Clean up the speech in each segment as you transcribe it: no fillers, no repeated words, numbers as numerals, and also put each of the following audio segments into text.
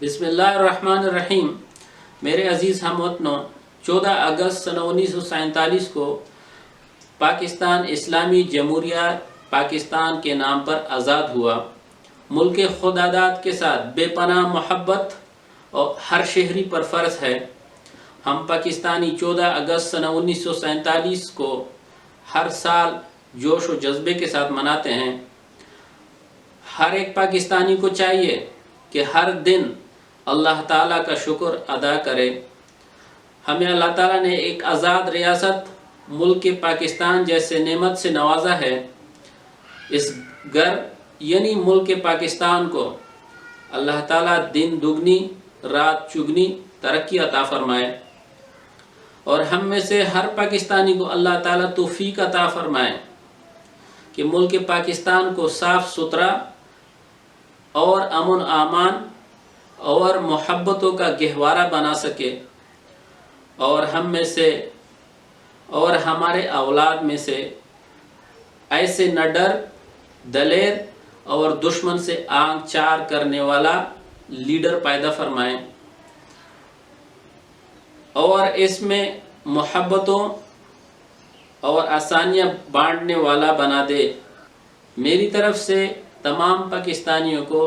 बिस्मिल्लाहिर्रहमानिर्रहीम। मेरे अज़ीज़ हम वतनों, 14 अगस्त सन 1947 को पाकिस्तान इस्लामी जमहूरिया पाकिस्तान के नाम पर आज़ाद हुआ। मुल्क खुद आज़ाद के साथ बेपनाह मोहब्बत और हर शहरी पर फ़र्ज़ है हम पाकिस्तानी 14 अगस्त सन 1947 को हर साल जोश व जज्बे के साथ मनाते हैं। हर एक पाकिस्तानी को चाहिए कि हर दिन अल्लाह ताला का शुक्र अदा करे। हमें अल्लाह ताला ने एक आज़ाद रियासत मुल्क पाकिस्तान जैसे नेमत से नवाजा है। इस घर यानी मुल्क पाकिस्तान को अल्लाह ताला दिन दुगनी रात चुगनी तरक्की अता फरमाए और हम में से हर पाकिस्तानी को अल्लाह ताला तौफीक अता फरमाए कि मुल्क पाकिस्तान को साफ़ सुथरा और अमन आमान और मोहब्बतों का गहवारा बना सके और हम में से और हमारे औलाद में से ऐसे निडर दलेर और दुश्मन से आंख चार करने वाला लीडर पैदा फरमाएं और इसमें मोहब्बतों और आसानियां बांटने वाला बना दे। मेरी तरफ से तमाम पाकिस्तानियों को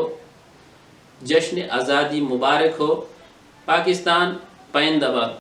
जश्न आज़ादी मुबारक हो। पाकिस्तान पाइंदाबाद।